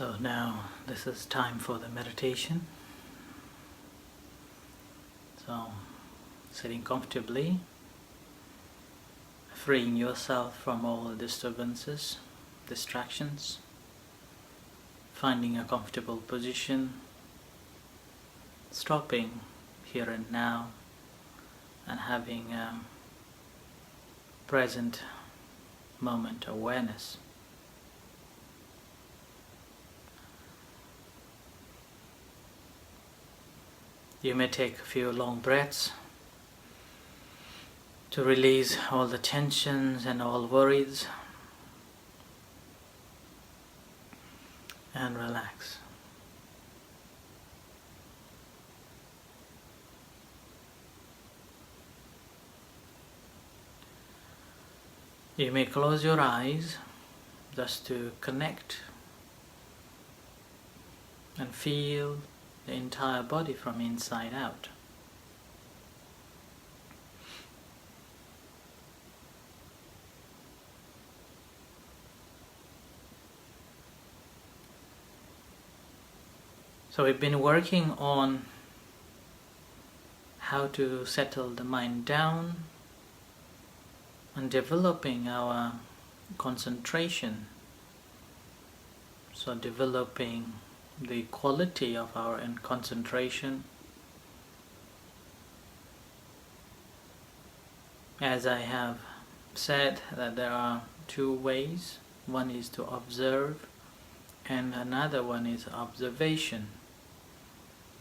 So now this is time for the meditation. So sitting comfortably, freeing yourself from all disturbances, distractions, finding a comfortable position, stopping here and now and having a present moment awareness. You may take a few long breaths to release all the tensions and all worries and relax. You may close your eyes just to connect and feel the entire body from inside out. So we've been working on how to settle the mind down and developing our concentration. So developing the quality of our concentration. As I have said, that there are two ways. One is to observe and another one is observation.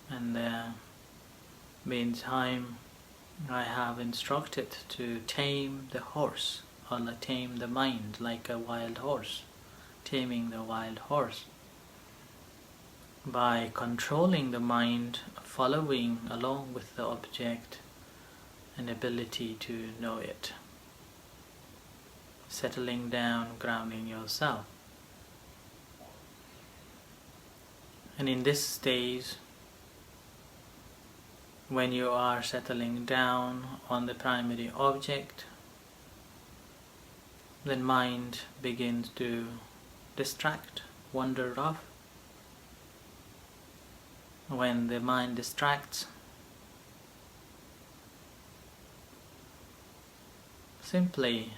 And meantime I have instructed to tame the horse, or tame the mind like a wild horse, taming the wild horse by controlling the mind, following along with the object and ability to know it, settling down, grounding yourself. And in this stage, when you are settling down on the primary object, then mind begins to distract, wander off. When the mind distracts, simply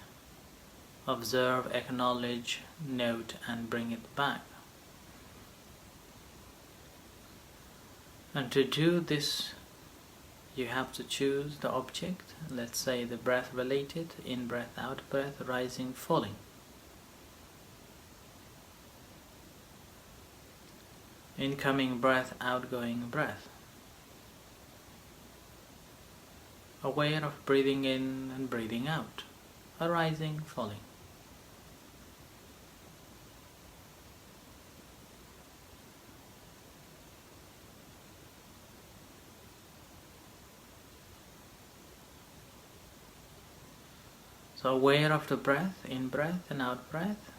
observe, acknowledge, note and bring it back. And to do this, you have to choose the object, let's say the breath related, in breath, out breath, rising, falling. Incoming breath, outgoing breath. Aware of breathing in and breathing out, arising, falling. So aware of the breath, in breath and out breath,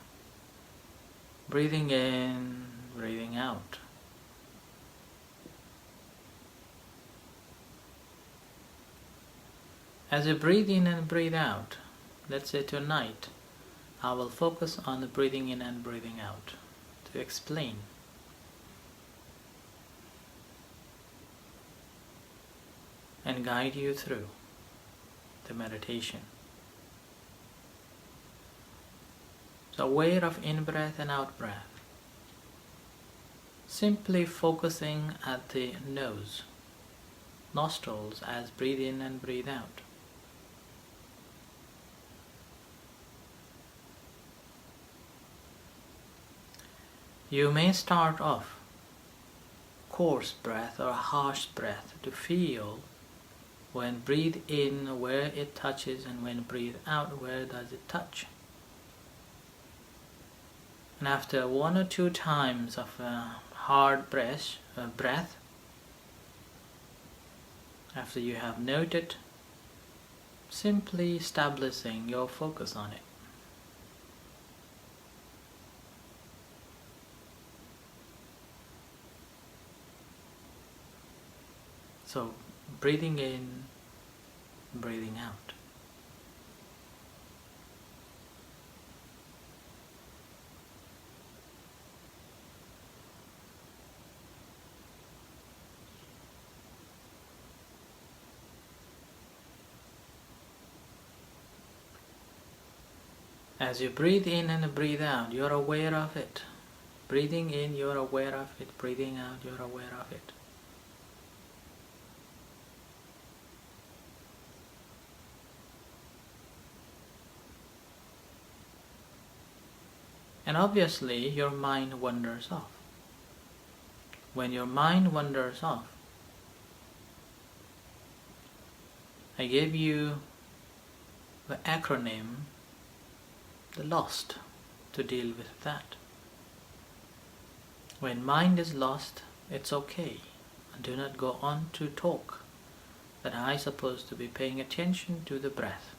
breathing in, breathing out. As you breathe in and breathe out, let's say tonight, I will focus on the breathing in and breathing out to explain. And guide you through the meditation. So aware of in-breath and out-breath. Simply focusing at the nose, nostrils as breathe in and breathe out. You may start off coarse breath or harsh breath to feel when breathe in where it touches and when breathe out where does it touch. And after one or two times of a hard breath, after you have noted, simply establishing your focus on it. So breathing in, breathing out. As you breathe in and breathe out, you're aware of it. Breathing in, you're aware of it. Breathing out, you're aware of it. And obviously, your mind wanders off. When your mind wanders off, I gave you the acronym, the LOST, to deal with that. When mind is lost, it's okay. Do not go on to talk that I supposed to be paying attention to the breath.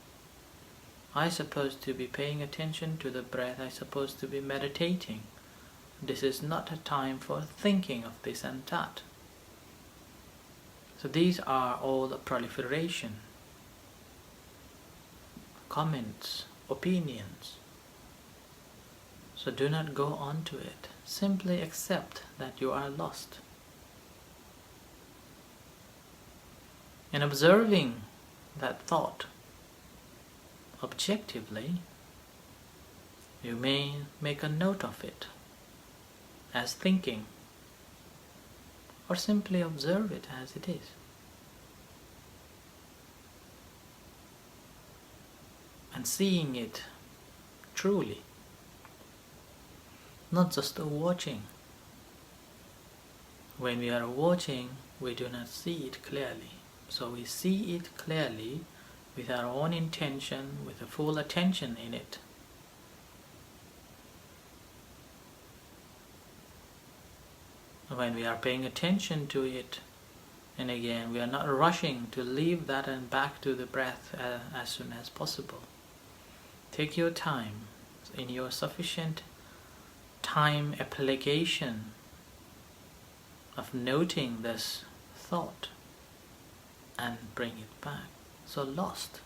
I supposed to be paying attention to the breath. I supposed to be meditating. This is not a time for thinking of this and that. So these are all the proliferation, comments, opinions. So do not go on to it. Simply accept that you are lost. In observing that thought objectively, you may make a note of it as thinking, or simply observe it as it is. And seeing it truly, not just watching. When we are watching, we do not see it clearly. So we see it clearly with our own intention, with a full attention in it. When we are paying attention to it, and again, we are not rushing to leave that and back to the breath as soon as possible. Take your time in your sufficient time application of noting this thought and bring it back. So lost.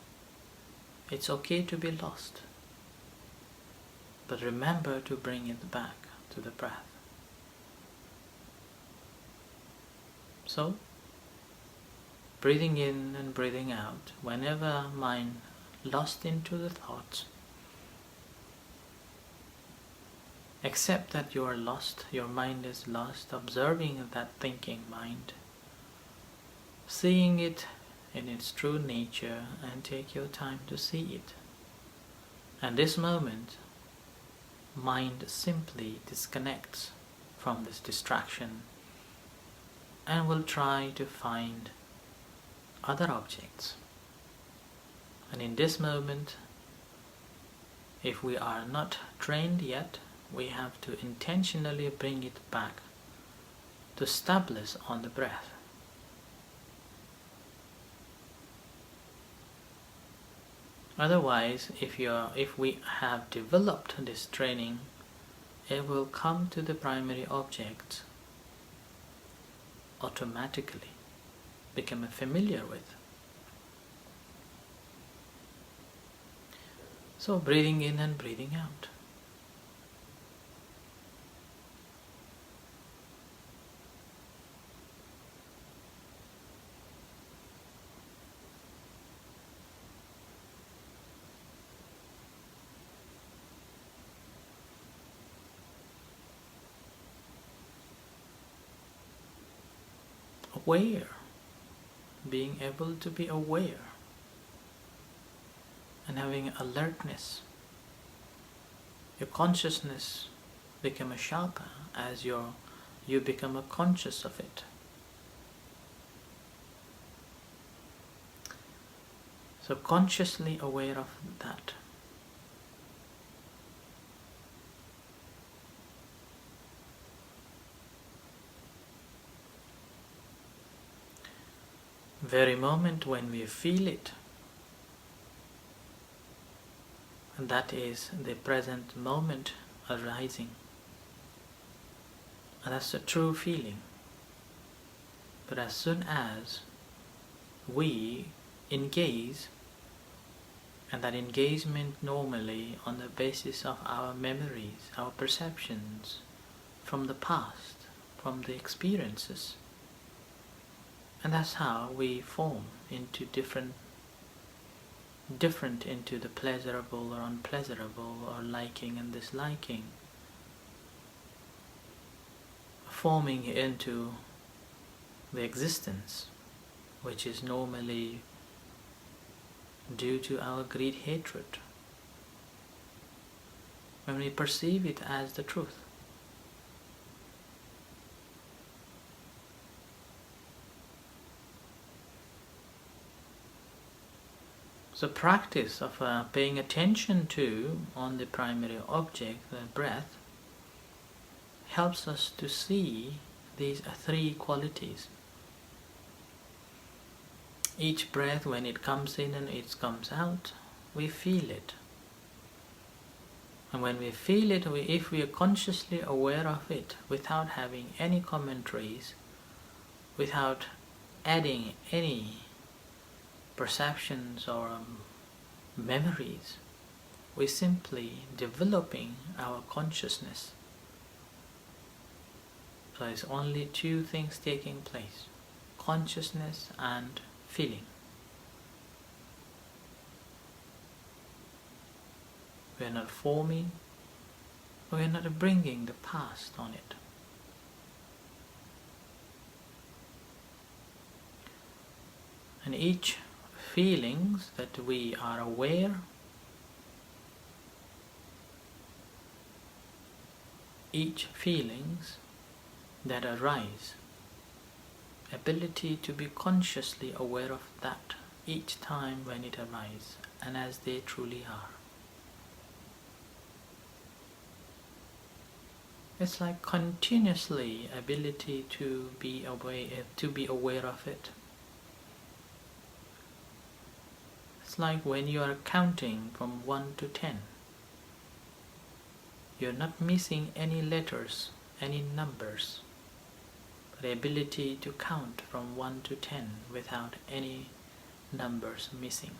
It's okay to be lost. But remember to bring it back to the breath. So, breathing in and breathing out, whenever mind lost into the thoughts, accept that you are lost, your mind is lost, observing that thinking mind, seeing it in its true nature, and take your time to see it. And this moment, mind simply disconnects from this distraction and will try to find other objects. And in this moment, if we are not trained yet, we have to intentionally bring it back to establish on the breath. Otherwise, if we have developed this training, it will come to the primary object automatically, become familiar with. So breathing in and breathing out. Aware, being able to be aware and having alertness. Your consciousness become sharper as you become conscious of it. So consciously aware of that. Very moment when we feel it, and that is the present moment arising, and that's the true feeling. But as soon as we engage, and that engagement normally on the basis of our memories, our perceptions from the past, from the experiences, and that's how we form into different different into the pleasurable or unpleasurable, or liking and disliking, forming into the existence, which is normally due to our greed, hatred, when we perceive it as the truth. So practice of paying attention to on the primary object, the breath, helps us to see these three qualities. Each breath, when it comes in and it comes out, we feel it. And when we feel it, if we are consciously aware of it, without having any commentaries, without adding any perceptions or memories, we're simply developing our consciousness. So it's only two things taking place: consciousness and feeling. We are not forming, we are not bringing the past on it. And each feelings that we are aware, each feelings that arise, ability to be consciously aware of that each time when it arises, and as they truly are. It's like continuously ability to be aware of it. It's like when you are counting from 1 to 10. You're not missing any letters, any numbers, but the ability to count from 1 to 10 without any numbers missing.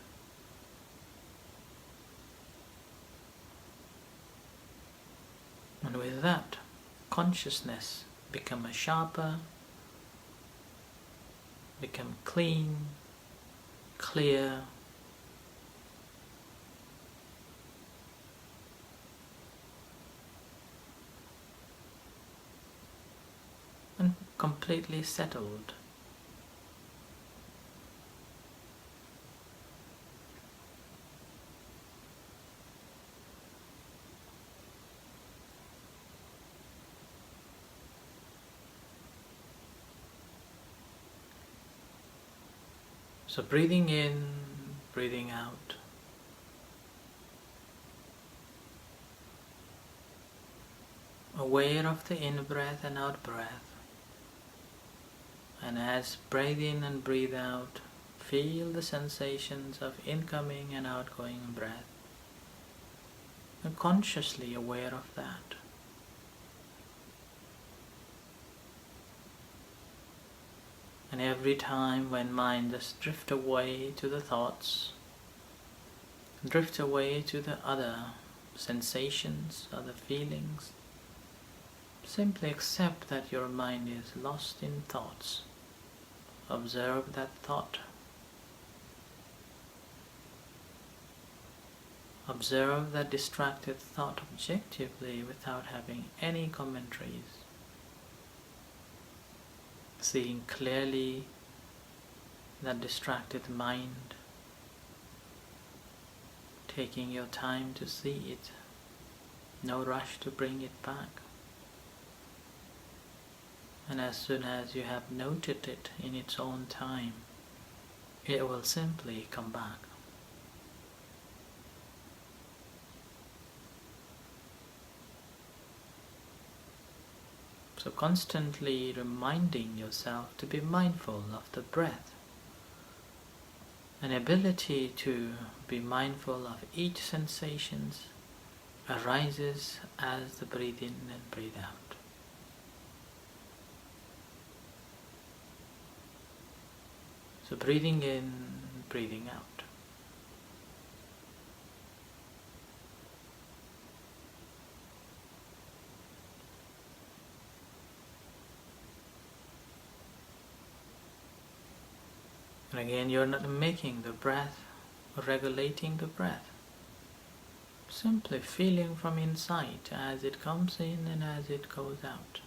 And with that, consciousness become sharper, become clean, clear, and completely settled. So breathing in, breathing out. Aware of the in-breath and out-breath. And as breathe in and breathe out, feel the sensations of incoming and outgoing breath. And consciously aware of that. And every time when mind just drift away to the thoughts, drift away to the other sensations, other feelings, simply accept that your mind is lost in thoughts. Observe that thought. Observe that distracted thought objectively without having any commentaries. Seeing clearly that distracted mind, taking your time to see it, no rush to bring it back. And as soon as you have noted it in its own time, it will simply come back. So constantly reminding yourself to be mindful of the breath. An ability to be mindful of each sensation arises as the breathe in and breathe out. So breathing in, breathing out. And again, you're not making the breath regulating the breath. Simply feeling from inside as it comes in and as it goes out.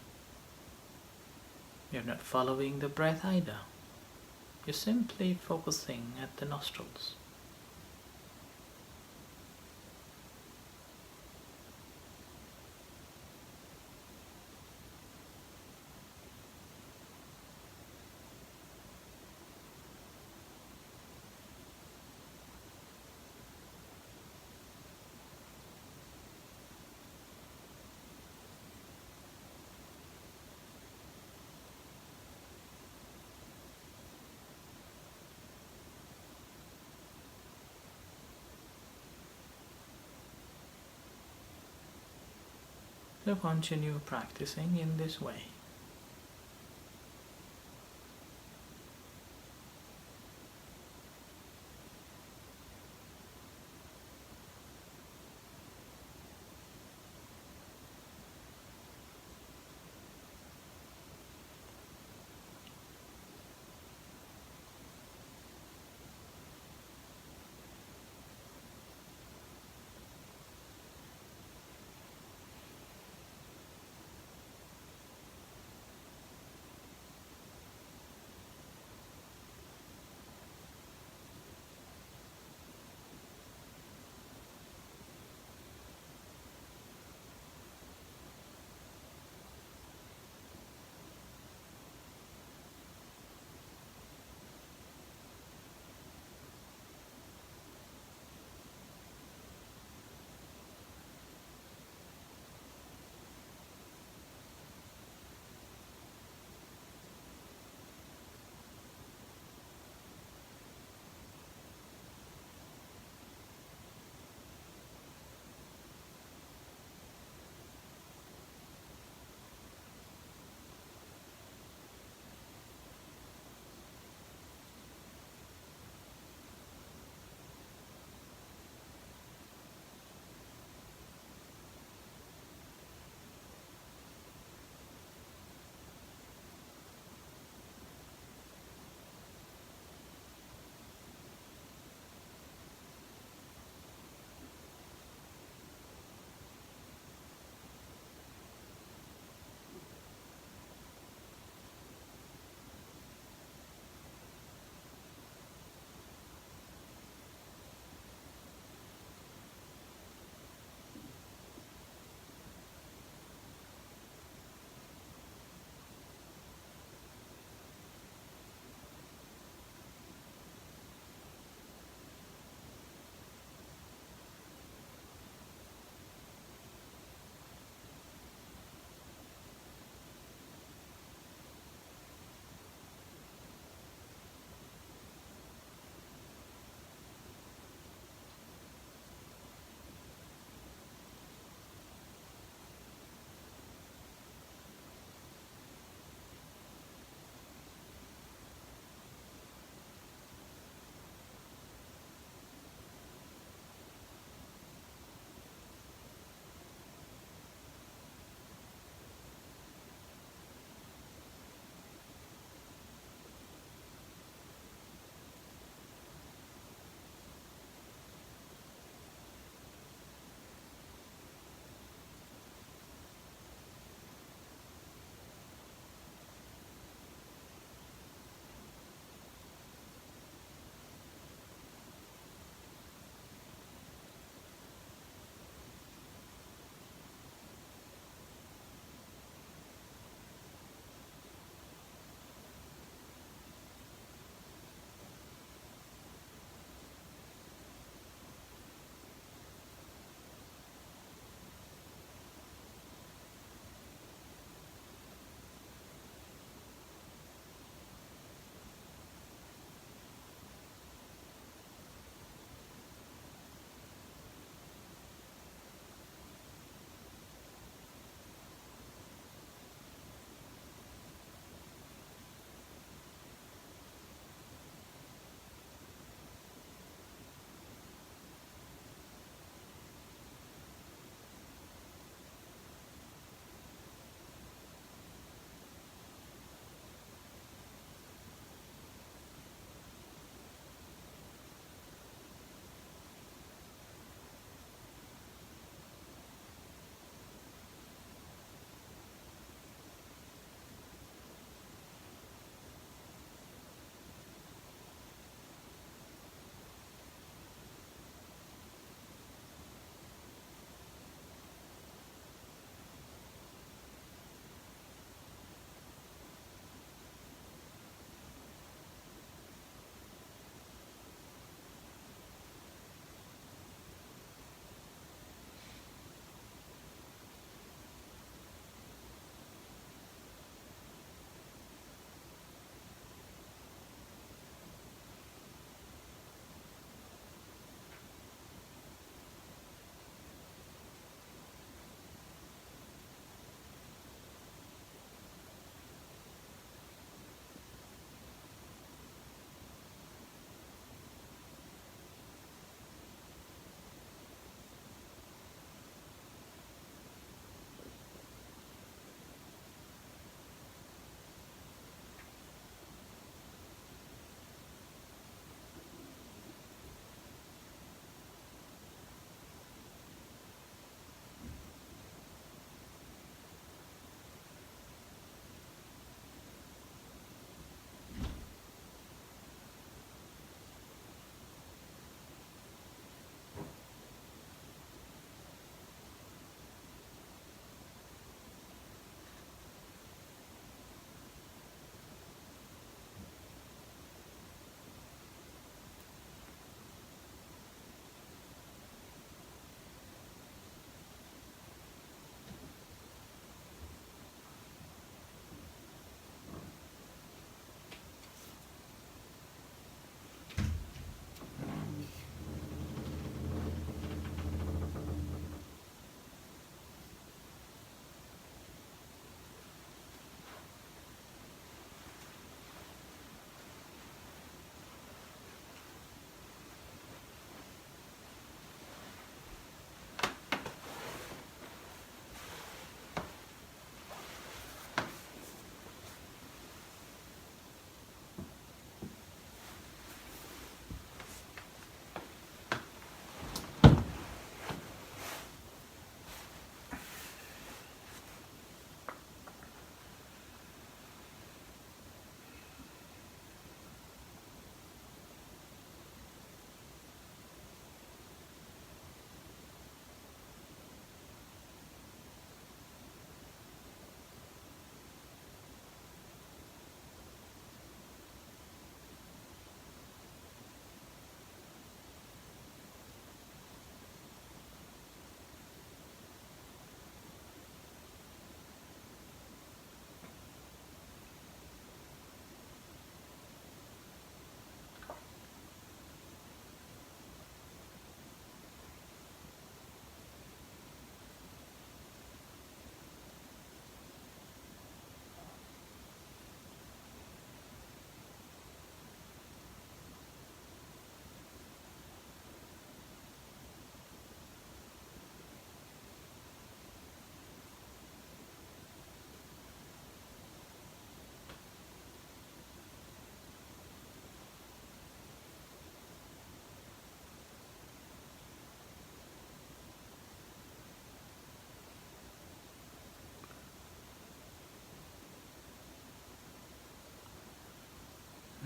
You're not following the breath either. You're simply focusing at the nostrils. So continue practicing in this way.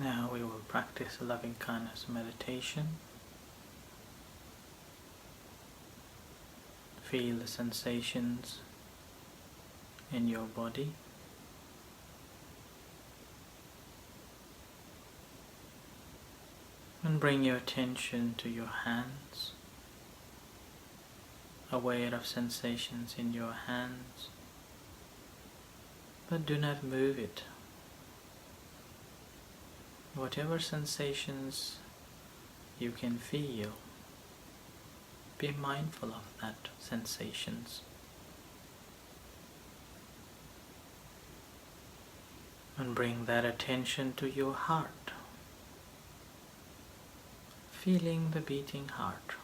Now we will practice loving kindness meditation. Feel the sensations in your body. And bring your attention to your hands, aware of sensations in your hands, but do not move it. Whatever sensations you can feel, be mindful of that sensations. And bring that attention to your heart, feeling the beating heart.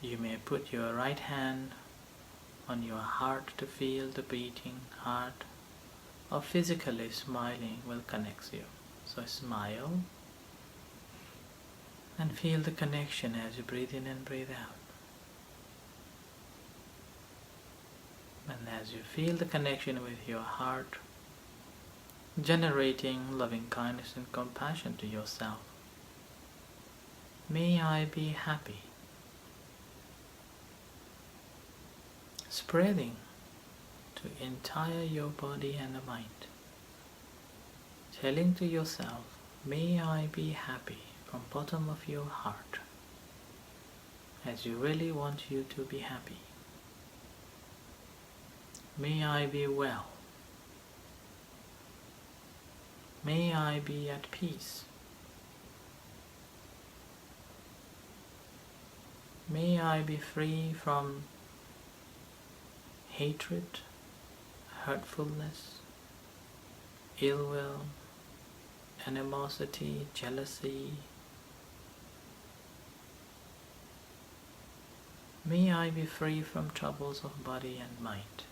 You may put your right hand on your heart to feel the beating heart, or physically smiling will connect you. So smile and feel the connection as you breathe in and breathe out. And as you feel the connection with your heart, generating loving kindness and compassion to yourself. May I be happy. Spreading to entire your body and the mind. Telling to yourself, may I be happy from bottom of your heart, as you really want you to be happy. May I be well. May I be at peace. May I be free from hatred, hurtfulness, ill will, animosity, jealousy. May I be free from troubles of body and mind.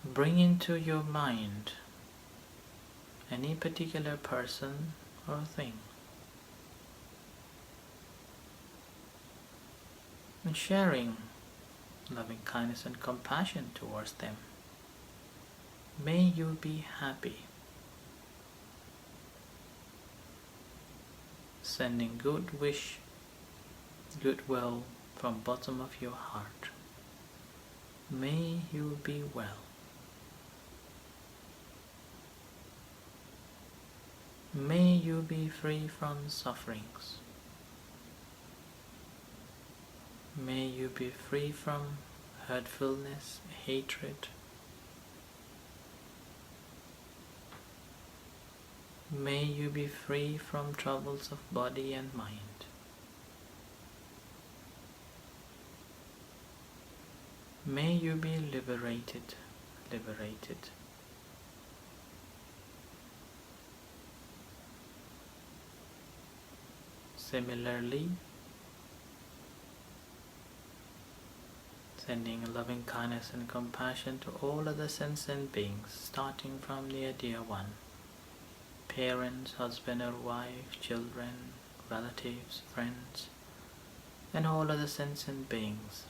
Bring into your mind any particular person or thing, and sharing loving kindness and compassion towards them. May you be happy. Sending good wish, goodwill from bottom of your heart. May you be well. May you be free from sufferings. May you be free from hurtfulness, hatred. May you be free from troubles of body and mind. May you be liberated, liberated. Similarly, sending loving kindness and compassion to all other sentient beings, starting from near dear one, parents, husband or wife, children, relatives, friends, and all other sentient beings.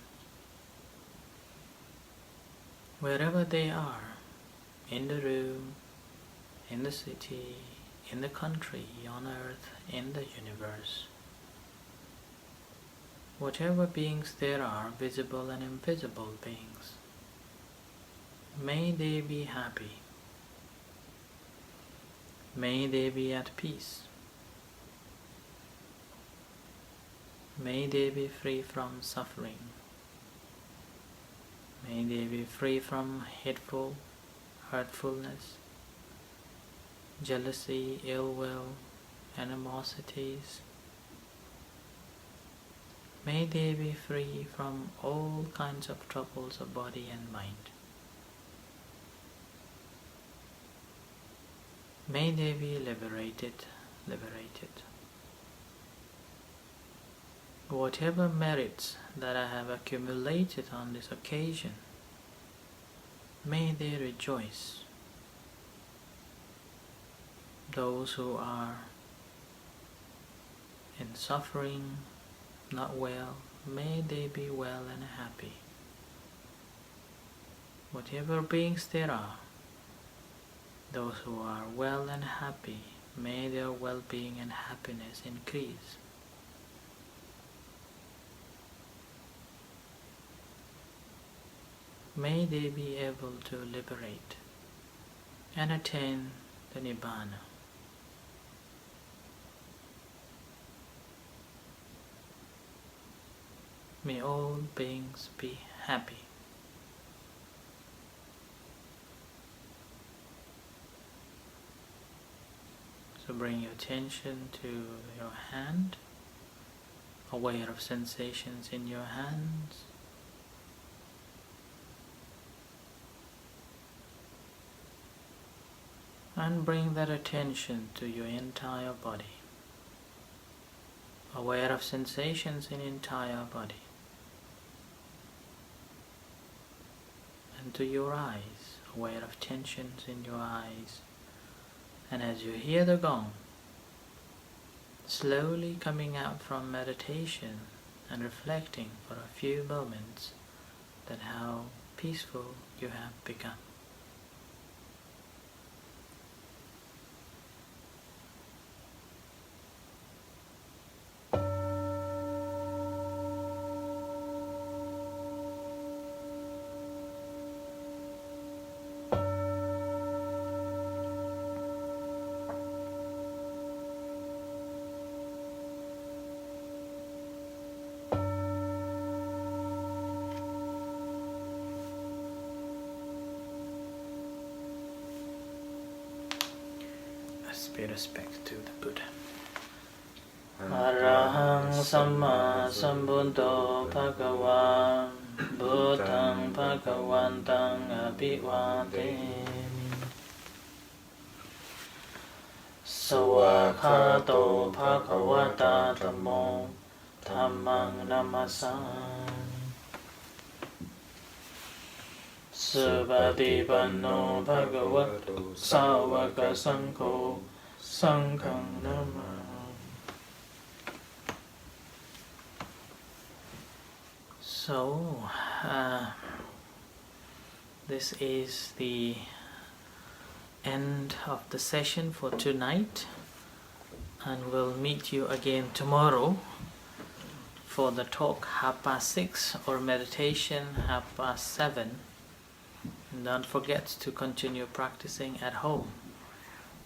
Wherever they are, in the room, in the city, in the country, on earth, in the universe. Whatever beings there are, visible and invisible beings, may they be happy. May they be at peace. May they be free from suffering. May they be free from hateful, hurtfulness, jealousy, ill will, animosities. May they be free from all kinds of troubles of body and mind. May they be liberated, liberated. Whatever merits that I have accumulated on this occasion, may they rejoice. Those who are in suffering, not well, may they be well and happy. Whatever beings there are, those who are well and happy, may their well-being and happiness increase. May they be able to liberate and attain the Nibbana. May all beings be happy. So bring your attention to your hand, aware of sensations in your hands. And bring that attention to your entire body, aware of sensations in entire body. And to your eyes, aware of tensions in your eyes. And as you hear the gong, slowly coming out from meditation and reflecting for a few moments that how peaceful you have become. Pay respect to the Buddha. Arahang Samma Sambuddho Bhagavan Buddhang Bhagavantang Abhivademi Sawakhato Bhagavata Dhammo Dhammang Namasami Subhatipanno Bhagavato Sāvaka Saṅkho Saṅghang Namah. So, this is the end of the session for tonight, and we'll meet you again tomorrow for the talk 6:30 or meditation 7:30. And don't forget to continue practicing at home.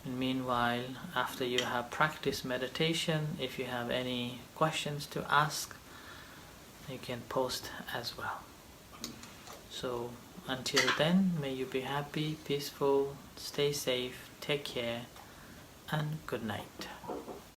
And meanwhile, after you have practiced meditation, if you have any questions to ask, you can post as well. So until then, may you be happy, peaceful, stay safe, take care, and good night.